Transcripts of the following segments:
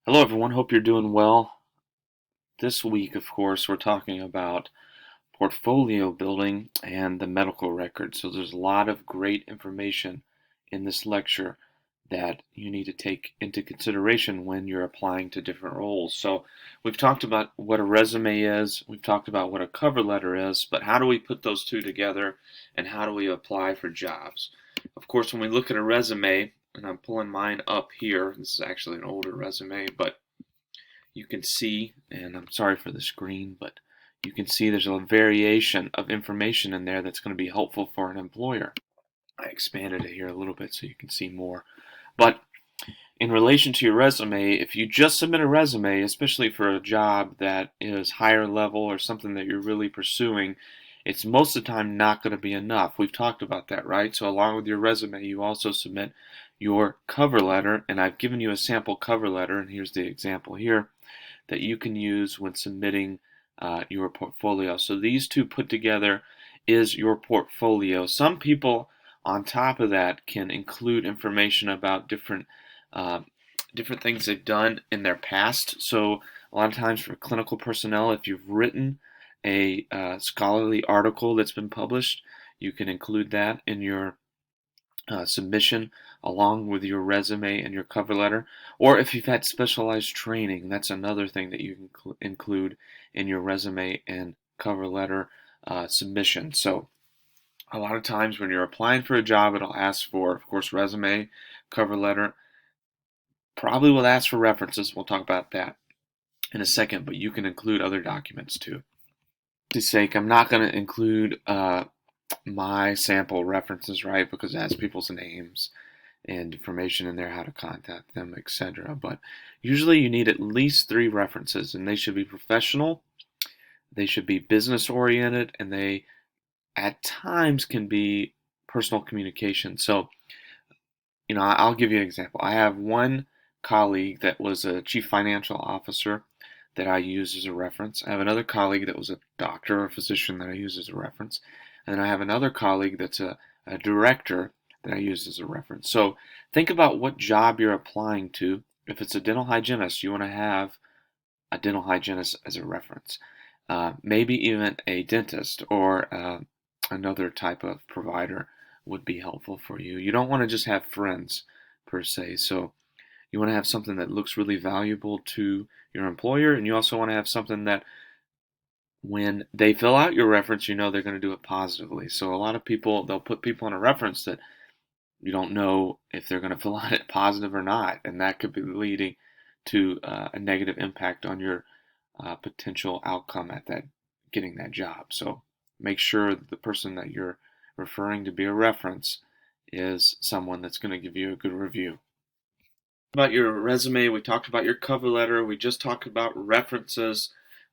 Hello, everyone. Hope you're doing well. This week, of course, we're talking about portfolio building and the medical record. So, there's a lot of great information in this lecture that you need to take into consideration when you're applying to different roles. So, we've talked about what a resume is, we've talked about what a cover letter is, but how do we put those two together and how do we apply for jobs? Of course, when we look at a resume, and I'm pulling mine up here, this is actually an older resume, but you can see, and I'm sorry for the screen, but you can see there's a variation of information in there that's going to be helpful for an employer. I expanded it here a little bit so you can see more. But in relation to your resume, if you just submit a resume, especially for a job that is higher level or something that you're really pursuing, it's most of the time not going to be enough. We've talked about that, right? So along with your resume, you also submit your cover letter, and I've given you a sample cover letter, and here's the example here that you can use when submitting your portfolio. So these two put together is your portfolio. Some people on top of that can include information about uh, different things they've done in their past. So a lot of times for clinical personnel, if you've written a scholarly article that's been published, you can include that in your submission along with your resume and your cover letter. Or if you've had specialized training, that's another thing that you can include in your resume and cover letter submission. So a lot of times when you're applying for a job, it'll ask for, of course, resume, cover letter. Probably will ask for references. We'll talk about that in a second, but you can include other documents too. For sake, I'm not going to include my sample references, right, because it has people's names and information in there, how to contact them, etc. But usually you need at least 3 references, and they should be professional, they should be business oriented, and they at times can be personal communication. So, I'll give you an example. I have one colleague that was a chief financial officer that I use as a reference. I have another colleague that was a doctor or physician that I use as a reference. And then I have another colleague that's a director that I use as a reference. So think about what job you're applying to. If it's a dental hygienist, you want to have a dental hygienist as a reference. Maybe even a dentist or another type of provider would be helpful for you. You don't want to just have friends per se. So you want to have something that looks really valuable to your employer, and you also want to have something that when they fill out your reference, you know they're going to do it positively. So a lot of people, they'll put people on a reference that you don't know if they're going to fill out it positive or not, and that could be leading to a negative impact on your potential outcome at that getting that job. So make sure that the person that you're referring to be a reference is someone that's going to give you a good review. About your resume, we talked about your cover letter, we just talked about references,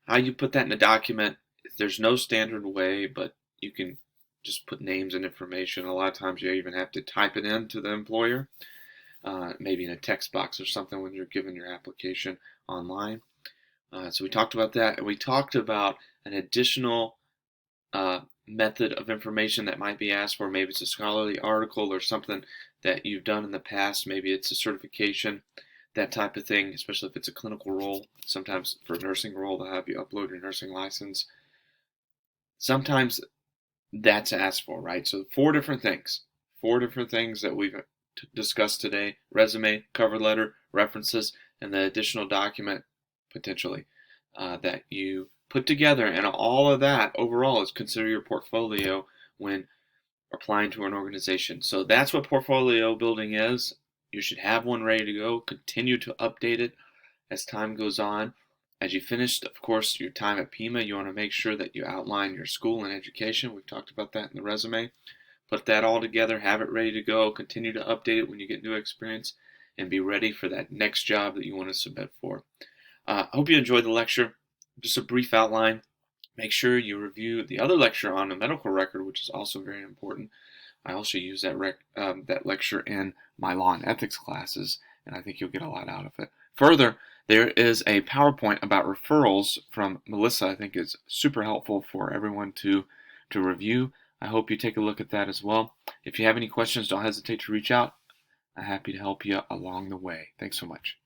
how you put that in a document. There's no standard way, but you can just put names and information. A lot of times you even have to type it in to the employer, maybe in a text box or something when you're giving your application online. So we talked about that, and we talked about an additional method of information that might be asked for. Maybe it's a scholarly article or something that you've done in the past. Maybe it's a certification, that type of thing, especially if it's a clinical role. Sometimes for a nursing role, they'll have you upload your nursing license. Sometimes that's asked for, right? So four different things that we've discussed today: resume, cover letter, references, and the additional document potentially that you put together. And all of that overall is consider your portfolio when applying to an organization. So that's what portfolio building is. You should have one ready to go. Continue to update it as time goes on. As you finish, of course, your time at Pima, you want to make sure that you outline your school and education. We've talked about that in the resume. Put that all together, have it ready to go. Continue to update it when you get new experience, and be ready for that next job that you want to submit for. I hope you enjoyed the lecture. Just a brief outline. Make sure you review the other lecture on the medical record, which is also very important. I also use that lecture in my law and ethics classes, and I think you'll get a lot out of it. Further, there is a PowerPoint about referrals from Melissa. I think is super helpful for everyone to review. I hope you take a look at that as well. If you have any questions, don't hesitate to reach out. I'm happy to help you along the way. Thanks so much.